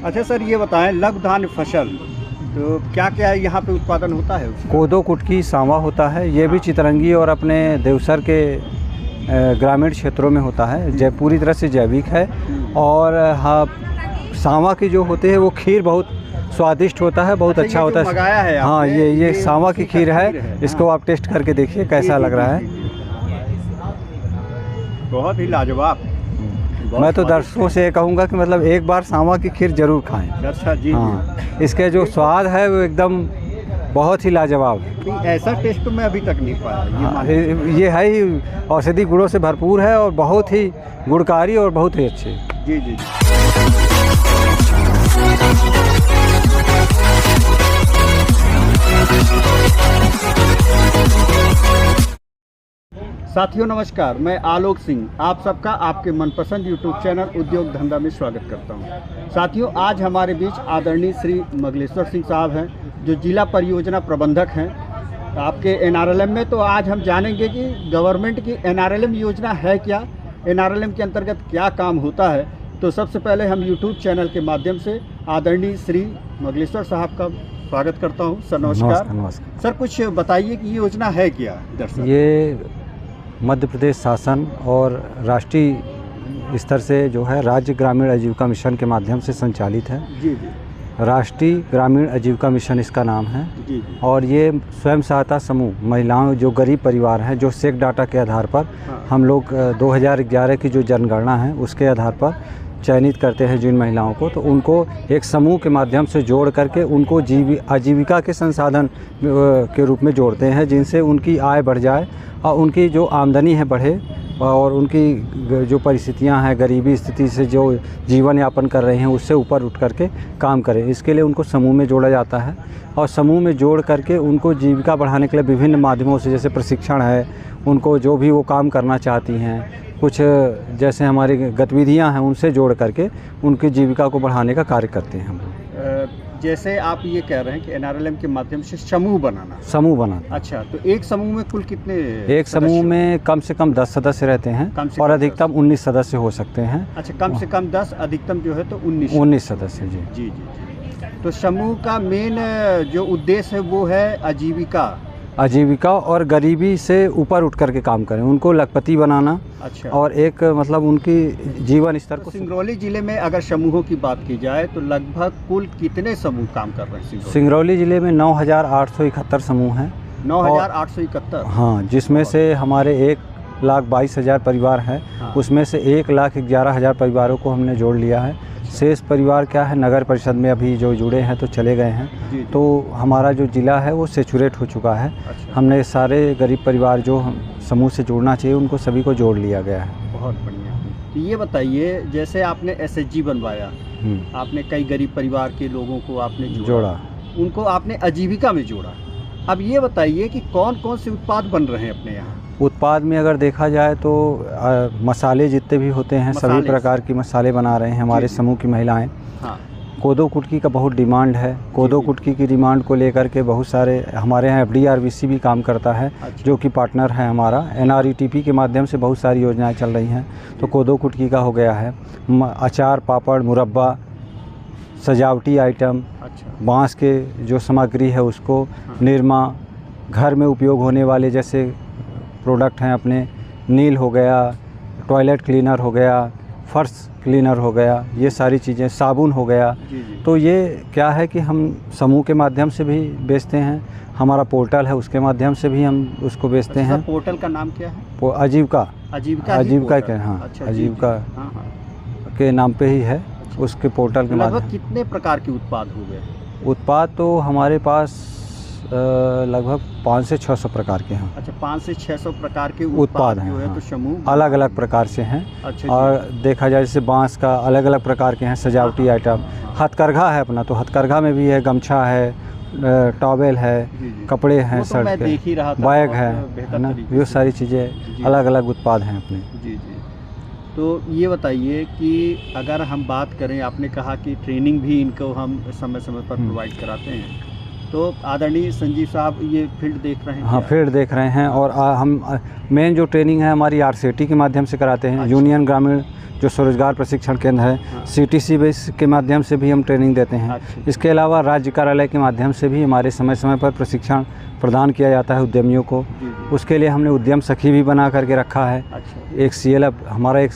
अच्छा सर, ये बताएं लघु धान्य फसल तो क्या क्या यहाँ पे उत्पादन होता है उसका? कोदो, कुटकी, सांवा होता है। ये भी चितरंगी और अपने देवसर के ग्रामीण क्षेत्रों में होता है। पूरी तरह से जैविक है। और हाँ, सांवा की जो होते हैं वो खीर बहुत स्वादिष्ट होता है, बहुत अच्छा होता है। मंगाया है हाँ, ये सांवा की खीर है। इसको आप टेस्ट करके देखिए कैसा लग रहा है। बहुत ही लाजवाब। मैं तो दर्शकों से कहूँगा कि मतलब एक बार सांवा की खीर जरूर खाएं। अच्छा जी। हाँ, इसके जो स्वाद है वो एकदम बहुत ही लाजवाब है। ऐसा टेस्ट तो मैं अभी तक नहीं पाया। ये है ही औषधि गुणों से भरपूर है और बहुत ही गुणकारी और बहुत ही अच्छे। जी जी। साथियों नमस्कार, मैं आलोक सिंह आप सबका आपके मनपसंद यूट्यूब चैनल उद्योग धंधा में स्वागत करता हूं। साथियों, आज हमारे बीच आदरणीय श्री मंगलेश्वर सिंह साहब हैं, जो जिला परियोजना प्रबंधक हैं आपके NRLM में। तो आज हम जानेंगे कि गवर्नमेंट की NRLM योजना है क्या, NRLM के अंतर्गत क्या काम होता है। तो सबसे पहले हम यूट्यूब चैनल के माध्यम से आदरणीय श्री मंगलेश्वर साहब का स्वागत करता हूँ। सर नमस्कार। नमस्कार सर, कुछ बताइए कि ये योजना है क्या दरअसल? ये मध्य प्रदेश शासन और राष्ट्रीय स्तर से जो है राज्य ग्रामीण आजीविका मिशन के माध्यम से संचालित है। जी जी। राष्ट्रीय ग्रामीण आजीविका मिशन इसका नाम है। जी जी। और ये स्वयं सहायता समूह महिलाओं जो गरीब परिवार हैं, जो सेक डाटा के आधार पर हम लोग 2011 की जो जनगणना है उसके आधार पर चयनित करते हैं जिन महिलाओं को, तो उनको एक समूह के माध्यम से जोड़ करके उनको आजीविका के संसाधन के रूप में जोड़ते हैं, जिनसे उनकी आय बढ़ जाए और उनकी जो आमदनी है बढ़े और उनकी जो परिस्थितियां हैं, गरीबी स्थिति से जो जीवन यापन कर रहे हैं उससे ऊपर उठ करके काम करें। इसके लिए उनको समूह में जोड़ा जाता है और समूह में जोड़ करके उनको जीविका बढ़ाने के लिए विभिन्न माध्यमों से, जैसे प्रशिक्षण है, उनको जो भी वो काम करना चाहती हैं, कुछ जैसे हमारी गतिविधियां हैं उनसे जोड़ करके उनकी जीविका को बढ़ाने का कार्य करते हैं हम लोग। जैसे आप ये कह रहे हैं कि NRLM के माध्यम से समूह बनाना। अच्छा, तो एक समूह में कुल कितने? एक समूह में कम से कम 10 सदस्य रहते हैं और अधिकतम 19 सदस्य हो सकते हैं। अच्छा, कम से कम 10, अधिकतम जो है तो 19 सदस्य। जी जी जी। तो समूह का मेन जो उद्देश्य है वो है आजीविका और गरीबी से ऊपर उठ करके काम करें, उनको लखपति बनाना। अच्छा। और एक मतलब उनकी जीवन स्तर को। सिंगरौली जिले में अगर समूहों की बात की जाए तो लगभग कुल कितने समूह काम कर रहे हैं? सिंगरौली जिले में 9,871 समूह हैं। 9,871? हाँ, जिसमें से हमारे 1,22,000 परिवार हैं। हाँ। उसमें से 1,11,000 परिवारों को हमने जोड़ लिया है। शेष परिवार क्या है, नगर परिषद में अभी जो जुड़े हैं तो चले गए हैं। जी। तो हमारा जो ज़िला है वो सेचुरेट हो चुका है। अच्छा। हमने सारे गरीब परिवार जो समूह से जुड़ना चाहिए उनको सभी को जोड़ लिया गया है। बहुत बढ़िया। तो ये बताइए, जैसे आपने SHG बनवाया, आपने कई गरीब परिवार के लोगों को आपने जोड़ा, उनको आपने आजीविका में जोड़ा। अब ये बताइए कि कौन कौन से उत्पाद बन रहे हैं अपने यहाँ? उत्पाद में अगर देखा जाए तो मसाले जितने भी होते हैं, सभी प्रकार की मसाले बना रहे हैं हमारे समूह की महिलाएं। हाँ। कोदो कुटकी का बहुत डिमांड है। कोदो कुटकी की डिमांड को लेकर के बहुत सारे हमारे यहाँ FDRVC भी काम करता है। अच्छा। जो कि पार्टनर है हमारा। NRETP के माध्यम से बहुत सारी योजनाएं चल रही हैं। तो कोदो कुटकी का हो गया है, अचार, पापड़, मुरब्बा, सजावटी आइटम। अच्छा। बाँस के जो सामग्री है उसको, निरमा, घर में उपयोग होने वाले जैसे प्रोडक्ट हैं अपने, नील हो गया, टॉयलेट क्लीनर हो गया, फर्श क्लीनर हो गया, ये सारी चीज़ें, साबुन हो गया। जी। तो ये क्या है कि हम समूह के माध्यम से भी बेचते हैं, हमारा पोर्टल है उसके माध्यम से भी हम उसको बेचते हैं। पोर्टल का नाम क्या है? आजीविका के। हाँ। अच्छा, आजीविका के नाम पे ही है। उसके पोर्टल के माध्यम। कितने प्रकार के उत्पाद हो गए? उत्पाद तो हमारे पास लगभग 500 से 600 प्रकार के हैं। अच्छा, 500 से 600 प्रकार के उत्पाद हैं। हाँ। तो समूह अलग अलग प्रकार से हैं। अच्छा। और देखा जाए जैसे बांस का अलग अलग प्रकार के हैं, सजावटी आइटम। हथकरघा है अपना, तो हथकरघा में भी है, गमछा है, टॉवेल है, कपड़े हैं, शर्ट के, बैग है ना, ये सारी चीज़ें अलग अलग उत्पाद हैं अपने। जी जी। तो ये बताइए कि अगर हम बात करें, आपने कहा कि ट्रेनिंग भी इनको हम समय समय पर प्रोवाइड कराते हैं, तो आदरणीय संजीव साहब ये फील्ड देख रहे हैं? हाँ, फील्ड देख रहे हैं। और हम मेन जो ट्रेनिंग है हमारी RCT के माध्यम से कराते हैं। अच्छा। यूनियन ग्रामीण जो स्वरोजगार प्रशिक्षण केंद्र है, हाँ। CTC बेस के माध्यम से भी हम ट्रेनिंग देते हैं। अच्छा। इसके अलावा राज्य कार्यालय के माध्यम से भी हमारे समय समय पर प्रशिक्षण प्रदान किया जाता है उद्यमियों को। जी। उसके लिए हमने उद्यम सखी भी बना करके रखा है। अच्छा। एक CLF हमारा एक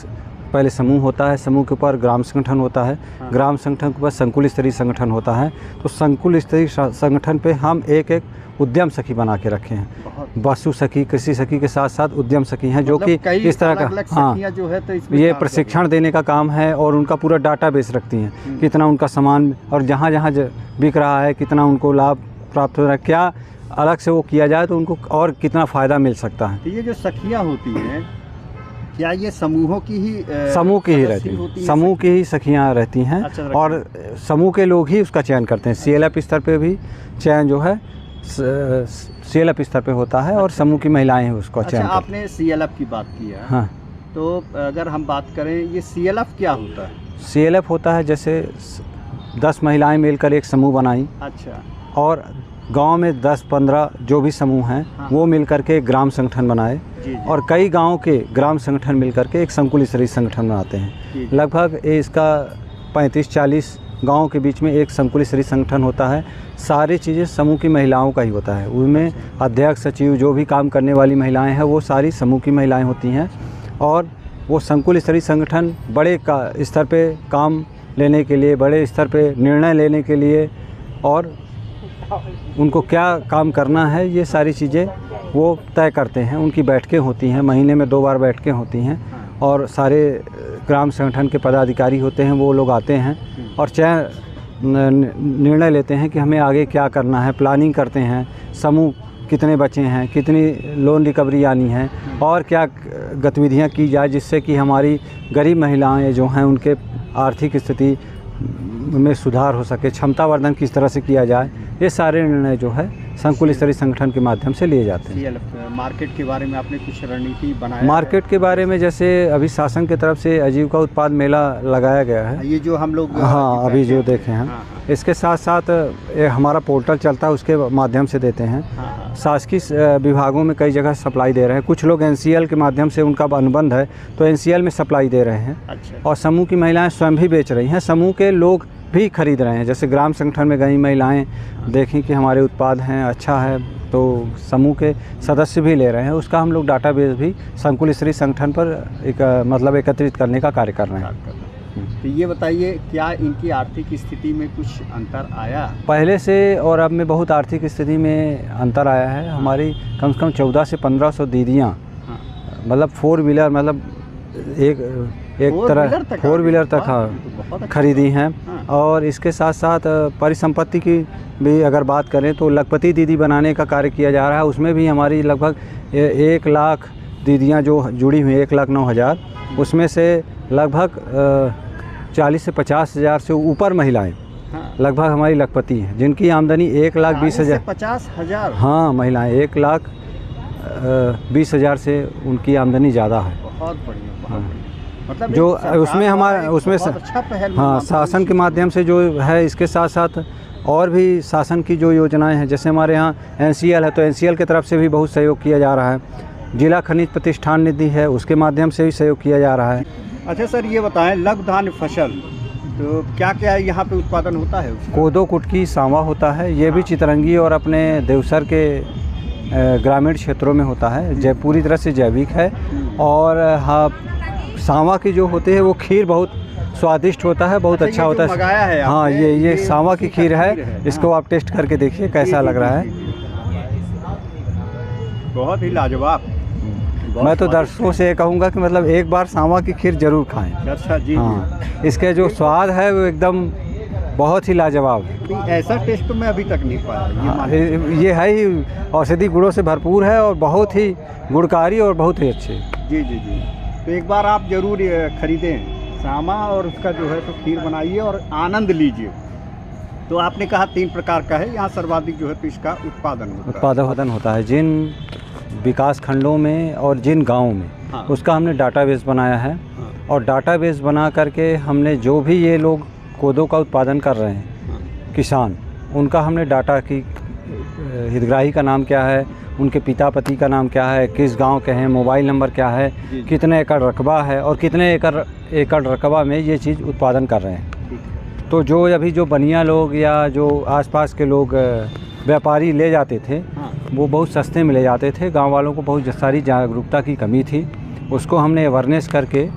पहले समूह होता है, समूह के ऊपर ग्राम संगठन होता है, हाँ। ग्राम संगठन के ऊपर संकुल स्तरीय संगठन होता है। तो संकुल स्तरीय संगठन पे हम एक उद्यम सखी बना के रखे हैं। वस्तु सखी, कृषि सखी के साथ साथ उद्यम सखी हैं, जो कि इस तरह का हाँ जो है तो इसमें ये प्रशिक्षण देने का काम है। और उनका पूरा डाटाबेस रखती हैं, कितना उनका सामान और जहाँ जहाँ बिक रहा है, कितना उनको लाभ प्राप्त हो रहा है, क्या अलग से वो किया जाए तो उनको और कितना फ़ायदा मिल सकता है। तो ये जो सखियाँ होती हैं, क्या ये समूहों की ही समूह की ही रहती हैं, समूह की ही सखियाँ रहती हैं। अच्छा, और समूह के लोग ही उसका चयन करते हैं। CLF स्तर पे भी चयन जो है CLF स्तर पे होता है। और समूह की महिलाएं ही उसको चयन करती हैं। आपने CLF की बात की है। हाँ, तो अगर हम बात करें, ये CLF क्या होता है? CLF होता है जैसे 10 महिलाएं मिलकर एक समूह बनाई। अच्छा। और गांव में 10-15 जो भी समूह हैं, हाँ। वो मिलकर के एक ग्राम संगठन बनाए। जी। और कई गांव के ग्राम संगठन मिलकर के एक संकुल स्तरीय संगठन बनाते हैं। जी। लगभग इसका 35-40 गांव के बीच में एक संकुल स्तरीय संगठन होता है। सारी चीज़ें समूह की महिलाओं का ही होता है। उनमें अध्यक्ष, सचिव, जो भी काम करने वाली महिलाएं हैं, वो सारी समूह की महिलाएं होती हैं। और वो संकुल स्तरीय संगठन बड़े स्तर पे काम लेने के लिए, बड़े स्तर पे निर्णय लेने के लिए, और उनको क्या काम करना है, ये सारी चीज़ें वो तय करते हैं। उनकी बैठकें होती हैं, महीने में 2 बार बैठकें होती हैं। और सारे ग्राम संगठन के पदाधिकारी होते हैं, वो लोग आते हैं और निर्णय लेते हैं कि हमें आगे क्या करना है। प्लानिंग करते हैं, समूह कितने बचे हैं, कितनी लोन रिकवरी आनी है, और क्या गतिविधियां की जाए जिससे कि हमारी गरीब महिलाएं जो हैं उनके आर्थिक स्थिति में सुधार हो सके, क्षमतावर्धन किस तरह से किया जाए। ये सारे निर्णय जो है संकुल स्तरीय संगठन के माध्यम से लिए जाते हैं। मार्केट के बारे में आपने कुछ रणनीति बनाया? मार्केट के बारे में जैसे अभी शासन की तरफ से आजीविका उत्पाद मेला लगाया गया है। ये जो हम लोग हाँ अभी जो देखे हैं, इसके साथ साथ हमारा पोर्टल चलता है, उसके माध्यम से देते हैं। शासकीय विभागों में कई जगह सप्लाई दे रहे हैं। कुछ लोग NCL के माध्यम से उनका अनुबंध है तो NCL में सप्लाई दे रहे हैं। अच्छा। और समूह की महिलाएं स्वयं भी बेच रही हैं, समूह के लोग भी खरीद रहे हैं। जैसे ग्राम संगठन में गई महिलाएं देखें कि हमारे उत्पाद हैं, अच्छा है, तो समूह के सदस्य भी ले रहे हैं। उसका हम लोग डाटाबेस भी संकुल स्तरीय संगठन पर मतलब एकत्रित करने का कार्य कर रहे हैं। तो ये बताइए, क्या इनकी आर्थिक स्थिति में कुछ अंतर आया पहले से और अब में? बहुत आर्थिक स्थिति में अंतर आया है। हमारी कम से कम 1400 से 1500 दीदियाँ, मतलब 4 व्हीलर, मतलब एक तरह 4 व्हीलर तक हाँ खरीदी हैं। और इसके साथ साथ परिसंपत्ति की भी अगर बात करें तो लखपति दीदी बनाने का कार्य किया जा रहा है। उसमें भी हमारी लगभग 1 लाख दीदियाँ जो जुड़ी हुई, 1,09,000, उसमें से लगभग 40 से 50 हज़ार से ऊपर महिलाएं लगभग हमारी लखपति हैं, जिनकी आमदनी 1,20,000 50,000। हाँ, महिलाएं 1,20,000 से उनकी आमदनी ज़्यादा है। बहुत बढ़िया। मतलब जो उसमें हमारा उसमें अच्छा पहल हाँ शासन के माध्यम से जो है। इसके साथ साथ और भी शासन की जो योजनाएं हैं, जैसे हमारे यहाँ NCL है तो NCL की तरफ से भी बहुत सहयोग किया जा रहा है। जिला खनिज प्रतिष्ठान निधि है, उसके माध्यम से भी सहयोग किया जा रहा है। अच्छा सर, ये बताएं, लघु धान्य फसल तो क्या क्या यहाँ पे उत्पादन होता है? कोदो, कुटकी, सांवा होता है। ये भी चितरंगी और अपने देवसर के ग्रामीण क्षेत्रों में होता है। पूरी तरह से जैविक है। और हाँ, सांवा की जो होती है वो खीर बहुत स्वादिष्ट होता है, बहुत अच्छा होता है। हाँ, ये सांवा की खीर है। इसको आप टेस्ट करके देखिए कैसा लग रहा है। बहुत ही लाजवाब। मैं तो दर्शकों से कहूँगा कि मतलब एक बार सांवा की खीर जरूर खाएं। अच्छा जी। हाँ, इसके जो स्वाद है वो एकदम बहुत ही लाजवाब है। ऐसा टेस्ट तो मैं अभी तक नहीं पाया। ये है ही औषधि गुणों से भरपूर है और बहुत ही गुणकारी और बहुत ही अच्छे। जी जी जी। तो एक बार आप ज़रूर ख़रीदें सांवा और उसका जो है तो खीर बनाइए और आनंद लीजिए। तो आपने कहा 3 प्रकार का है, यहाँ सर्वाधिक जो है तो इसका उत्पादन होता है जिन विकास खंडों में और जिन गाँवों में। हाँ। उसका हमने डाटाबेस बनाया है। हाँ। और डाटाबेस बना करके हमने जो भी ये लोग कोदो का उत्पादन कर रहे हैं, किसान, उनका हमने डाटा की हितग्राही का नाम क्या है, उनके पिता पति का नाम क्या है, किस गांव के हैं, मोबाइल नंबर क्या है, कितने एकड़ रकबा है और कितने एकड़ रकबा में ये चीज़ उत्पादन कर रहे हैं। तो जो अभी जो बनिया लोग या जो आसपास के लोग व्यापारी ले जाते थे, वो बहुत सस्ते में ले जाते थे। गांव वालों को बहुत सारी जागरूकता की कमी थी, उसको हमने अवेयरनेस करके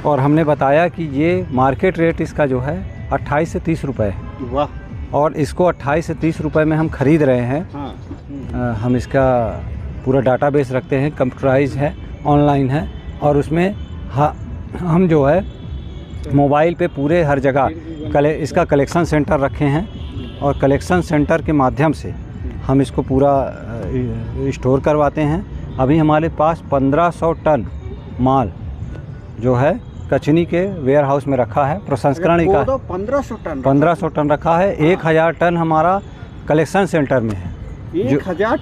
और हमने बताया कि ये मार्केट रेट इसका जो है 28 से 30 रुपये है। वाह। और इसको 28 से 30 रुपये में हम ख़रीद रहे हैं। हम इसका पूरा डाटाबेस रखते हैं, कंप्यूटराइज है, ऑनलाइन है और उसमें हम जो है मोबाइल पे पूरे हर जगह इसका कलेक्शन सेंटर रखे हैं और कलेक्शन सेंटर के माध्यम से हम इसको पूरा स्टोर करवाते हैं। अभी हमारे पास 1500 टन माल जो है कचनी के वेयर हाउस में रखा है, प्रसंस्करण का 1500 टन रखा है। 1000 टन हमारा कलेक्शन सेंटर में है। 1000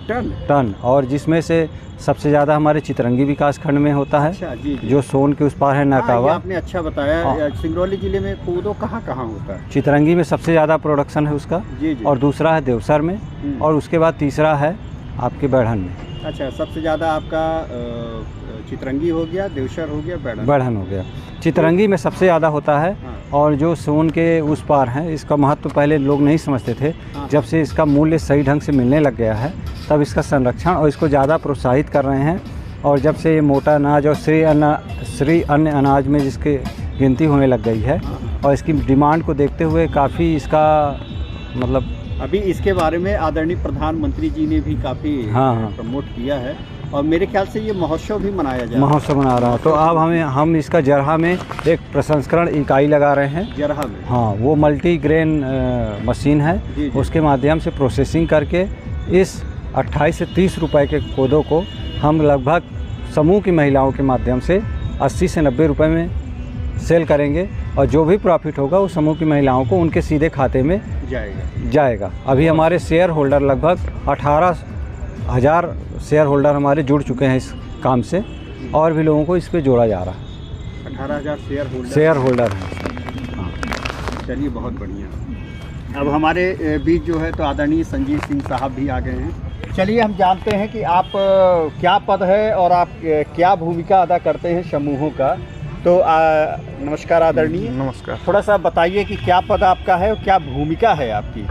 टन और जिसमें से सबसे ज़्यादा हमारे चितरंगी विकास खंड में होता है। अच्छा, जी। जो सोन के उस पार है नाकावा। आपने अच्छा बताया। सिंगरौली जिले में कोदो कहाँ होता है? चितरंगी में सबसे ज़्यादा प्रोडक्शन है उसका। जी। और दूसरा है देवसर में और उसके बाद तीसरा है आपके बढ़न में। अच्छा, सबसे ज़्यादा आपका चितरंगी हो गया, देवसर हो गया, बढ़न हो गया। चितरंगी में सबसे ज़्यादा होता है। और जो सोन के उस पार है, इसका महत्व पहले लोग नहीं समझते थे। जब से इसका मूल्य सही ढंग से मिलने लग गया है तब इसका संरक्षण और इसको ज़्यादा प्रोत्साहित कर रहे हैं। और जब से ये मोटा अनाज और श्री अन्य अनाज में जिसकी गिनती होने लग गई है और इसकी डिमांड को देखते हुए काफ़ी इसका मतलब अभी इसके बारे में आदरणीय प्रधानमंत्री जी ने भी काफ़ी प्रमोट किया है और मेरे ख्याल से ये महोत्सव भी मनाया जा रहा है। महोत्सव मना रहा है। तो अब हम इसका जरहा में एक प्रसंस्करण इकाई लगा रहे हैं। जरहा में? हाँ, वो मल्टी ग्रेन मशीन है। जी। उसके माध्यम से प्रोसेसिंग करके इस 28 से 30 रुपए के कोदो को हम लगभग समूह की महिलाओं के माध्यम से 80 से 90 रुपए में सेल करेंगे और जो भी प्रॉफिट होगा वो समूह की महिलाओं को उनके सीधे खाते में जाएगा। अभी हमारे शेयर होल्डर लगभग 18,000 शेयर होल्डर हमारे जुड़ चुके हैं इस काम से और भी लोगों को इस पे जोड़ा जा रहा है। 18,000 शेयर होल्डर हैं। चलिए, बहुत बढ़िया। अब हमारे बीच जो है तो आदरणीय संजीव सिंह साहब भी आ गए हैं। चलिए, हम जानते हैं कि आप क्या पद है और आप क्या भूमिका अदा करते हैं समूहों का। तो नमस्कार आदरणीय। नमस्कार। थोड़ा सा बताइए कि क्या पद आपका है और क्या भूमिका है आपकी।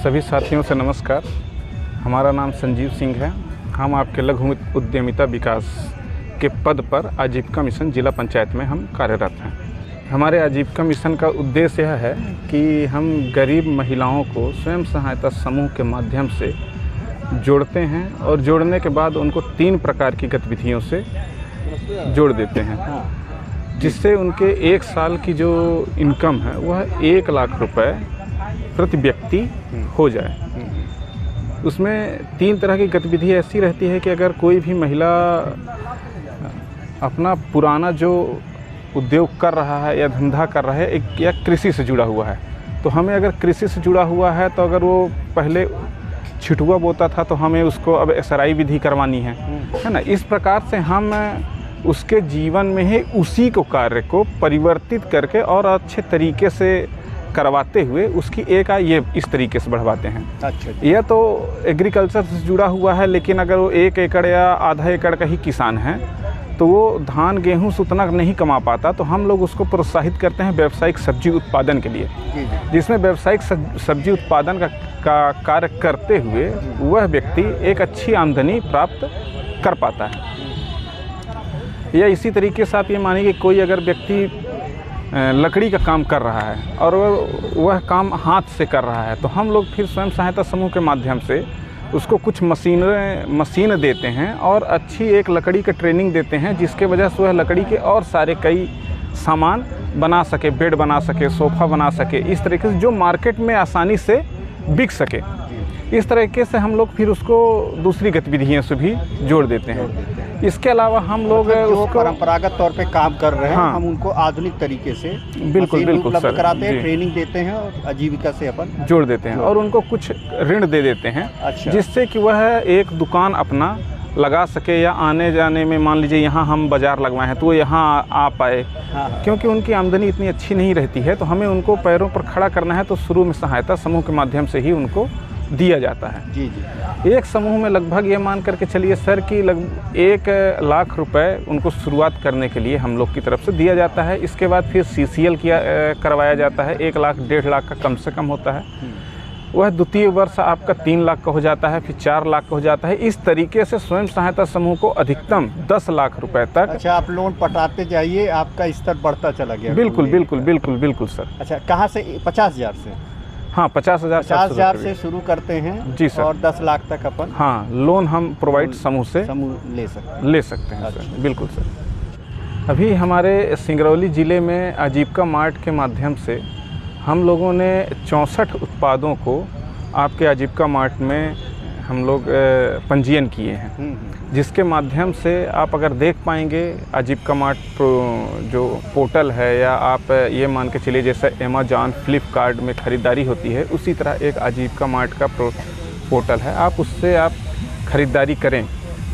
सभी साथियों से नमस्कार। हमारा नाम संजीव सिंह है। हम आपके लघु उद्यमिता विकास के पद पर आजीविका मिशन जिला पंचायत में हम कार्यरत हैं। हमारे आजीविका मिशन का उद्देश्य यह है कि हम गरीब महिलाओं को स्वयं सहायता समूह के माध्यम से जोड़ते हैं और जोड़ने के बाद उनको 3 प्रकार की गतिविधियों से जोड़ देते हैं, जिससे उनके 1 साल की जो इनकम है वह 1 लाख रुपए प्रति व्यक्ति हो जाए। उसमें 3 तरह की गतिविधि ऐसी रहती है कि अगर कोई भी महिला अपना पुराना जो उद्योग कर रहा है या धंधा कर रहा है या कृषि से जुड़ा हुआ है, तो हमें अगर कृषि से जुड़ा हुआ है तो अगर वो पहले छिटुआ बोता था तो हमें उसको अब एसराई विधि करवानी है ना। इस प्रकार से हम उसके जीवन में ही उसी को कार्य को परिवर्तित करके और अच्छे तरीके से करवाते हुए उसकी एक आय ये इस तरीके से बढ़वाते हैं। अच्छा। यह तो एग्रीकल्चर से जुड़ा हुआ है, लेकिन अगर वो 1 एकड़ या आधा एकड़ का ही किसान है तो वो धान गेहूं से उतना नहीं कमा पाता, तो हम लोग उसको प्रोत्साहित करते हैं व्यावसायिक सब्जी उत्पादन के लिए, जिसमें व्यावसायिक सब्जी उत्पादन का कार्य करते हुए वह व्यक्ति एक अच्छी आमदनी प्राप्त कर पाता है। या इसी तरीके से आप ये मानिए कि कोई अगर व्यक्ति लकड़ी का काम कर रहा है और वह काम हाथ से कर रहा है, तो हम लोग फिर स्वयं सहायता समूह के माध्यम से उसको कुछ मशीन देते हैं और अच्छी एक लकड़ी का ट्रेनिंग देते हैं, जिसके वजह से वह लकड़ी के और सारे कई सामान बना सके, बेड बना सके, सोफ़ा बना सके, इस तरीके से जो मार्केट में आसानी से बिक सके। इस तरीके से हम लोग फिर उसको दूसरी गतिविधियों से भी जोड़ देते हैं। इसके अलावा हम लोग जो परंपरागत तौर पे काम कर रहे हैं, हम उनको आधुनिक तरीके से बिल्कुल उपलब्ध कराते हैं, ट्रेनिंग देते हैं और आजीविका से अपन जोड़ देते हैं और उनको कुछ ऋण दे देते हैं। अच्छा। जिससे कि वह एक दुकान अपना लगा सके या आने जाने में, मान लीजिए यहाँ हम बाज़ार लगवाए हैं तो वो यहाँ आ पाए। क्योंकि उनकी आमदनी इतनी अच्छी नहीं रहती है, तो हमें उनको पैरों पर खड़ा करना है, तो शुरू में सहायता समूह के माध्यम से ही उनको दिया जाता है। जी जी। एक समूह में लगभग ये मान करके चलिए सर कि लगभग 1 लाख रुपए उनको शुरुआत करने के लिए हम लोग की तरफ से दिया जाता है। इसके बाद फिर CCL करवाया जाता है, 1 लाख 1.5 लाख का कम से कम होता है। वह द्वितीय वर्ष आपका 3 लाख का हो जाता है, फिर 4 लाख का हो जाता है। इस तरीके से स्वयं सहायता समूह को अधिकतम 10 लाख रुपए तक। अच्छा, आप लोन पटाते जाइए, आपका स्तर बढ़ता चला गया। बिल्कुल बिल्कुल बिल्कुल बिल्कुल सर। अच्छा, कहाँ से? 50,000 से? हाँ, 50,000 से शुरू करते हैं जी सर, और 10 लाख तक अपन हाँ लोन हम प्रोवाइड समूह से ले सकते हैं। अच्छा। सर बिल्कुल सर। अभी हमारे सिंगरौली ज़िले में आजीविका मार्ट के माध्यम से हम लोगों ने 64 उत्पादों को आपके आजीविका मार्ट में हम लोग पंजीयन किए हैं, जिसके माध्यम से आप अगर देख पाएंगे आजीविका मार्ट जो पोर्टल है, या आप ये मान के चलिए जैसे अमेज़ॉन, फ्लिपकार्ट में ख़रीदारी होती है, उसी तरह एक आजीविका मार्ट का पोर्टल है। आप उससे आप ख़रीदारी करें।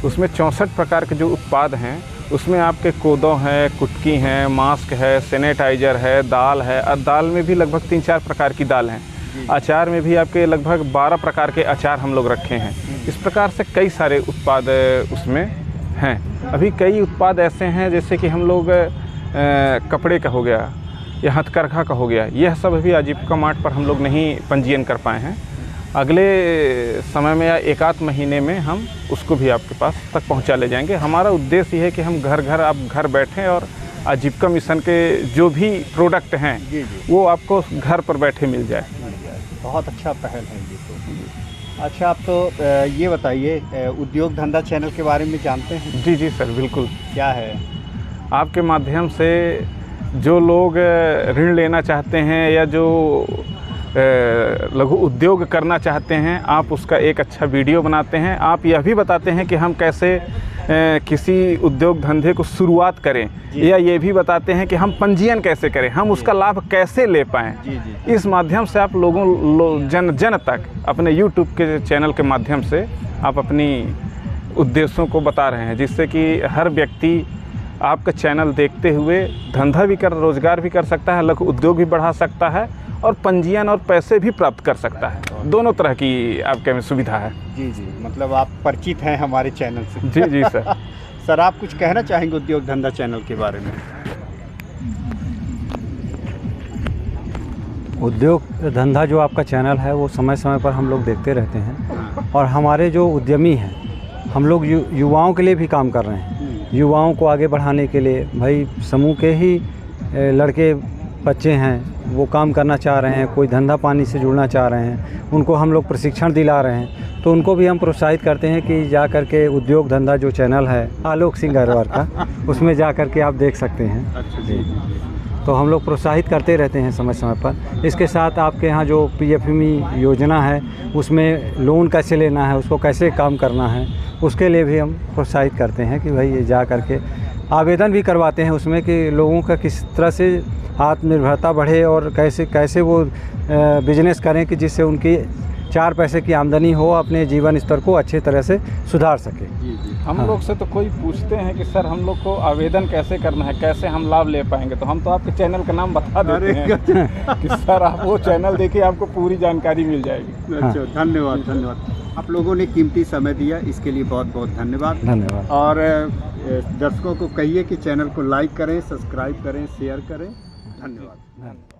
उसमें 64 प्रकार के जो उत्पाद हैं, उसमें आपके कोदो हैं, कुटकी हैं, मास्क है, सैनिटाइज़र है, दाल है, और दाल में भी लगभग 3-4 प्रकार की दाल हैं। अचार में भी आपके लगभग 12 प्रकार के अचार हम लोग रखे हैं। इस प्रकार से कई सारे उत्पाद उसमें हैं। अभी कई उत्पाद ऐसे हैं जैसे कि हम लोग कपड़े का हो गया या हथकरघा का हो गया, यह सब अभी आजीविका मार्ट पर हम लोग नहीं पंजीयन कर पाए हैं। अगले समय में या 1-8 महीने में हम उसको भी आपके पास तक पहुंचा ले जाएंगे। हमारा उद्देश्य ये है कि हम आप घर बैठें और आजीविका मिशन के जो भी प्रोडक्ट हैं वो आपको घर पर बैठे मिल जाए। बहुत अच्छा पहल है ये तो। अच्छा, आप तो ये बताइए, उद्योग धंधा चैनल के बारे में जानते हैं? जी जी सर, बिल्कुल। क्या है? आपके माध्यम से जो लोग ऋण लेना चाहते हैं या जो लघु उद्योग करना चाहते हैं, आप उसका एक अच्छा वीडियो बनाते हैं। आप यह भी बताते हैं कि हम कैसे किसी उद्योग धंधे को शुरुआत करें, या ये भी बताते हैं कि हम पंजीयन कैसे करें, हम उसका लाभ कैसे ले पाएँ। इस माध्यम से आप जन तक अपने YouTube के चैनल के माध्यम से आप अपनी उद्देश्यों को बता रहे हैं, जिससे कि हर व्यक्ति आपका चैनल देखते हुए धंधा भी रोज़गार भी कर सकता है, लघु उद्योग भी बढ़ा सकता है, और पंजीयन और पैसे भी प्राप्त कर सकता है। दोनों तरह की आपके में सुविधा है। जी जी, मतलब आप परिचित हैं हमारे चैनल से। जी जी सर। सर, आप कुछ कहना चाहेंगे उद्योग धंधा चैनल के बारे में? उद्योग धंधा जो आपका चैनल है वो समय समय पर हम लोग देखते रहते हैं, और हमारे जो उद्यमी हैं, हम लोग युवाओं के लिए भी काम कर रहे हैं। युवाओं को आगे बढ़ाने के लिए, भाई समूह के ही लड़के बच्चे हैं, वो काम करना चाह रहे हैं, कोई धंधा पानी से जुड़ना चाह रहे हैं, उनको हम लोग प्रशिक्षण दिला रहे हैं। तो उनको भी हम प्रोत्साहित करते हैं कि जा कर के उद्योग धंधा जो चैनल है आलोक सिंह अग्रवाल का, उसमें जा कर के आप देख सकते हैं। अच्छा जी। तो हम लोग प्रोत्साहित करते रहते हैं समय समय पर। इसके साथ आपके यहाँ जो PFME योजना है, उसमें लोन कैसे लेना है, उसको कैसे काम करना है, उसके लिए भी हम प्रोत्साहित करते हैं कि भाई ये जा कर के आवेदन भी करवाते हैं उसमें, कि लोगों का किस तरह से आत्मनिर्भरता बढ़े और कैसे वो बिजनेस करें कि जिससे उनकी 4 पैसे की आमदनी हो, अपने जीवन स्तर को अच्छे तरह से सुधार सके। हम लोग से तो कोई पूछते हैं कि सर हम लोग को आवेदन कैसे करना है, कैसे हम लाभ ले पाएंगे, तो हम तो आपके चैनल का नाम बता देते हैं कि सर आप वो चैनल देखिए, आपको पूरी जानकारी मिल जाएगी। अच्छा, धन्यवाद धन्यवाद। आप लोगों ने कीमती समय दिया, इसके लिए बहुत बहुत धन्यवाद। धन्यवाद। और दर्शकों को कहिए कि चैनल को लाइक करें, सब्सक्राइब करें, शेयर करें। धन्यवाद।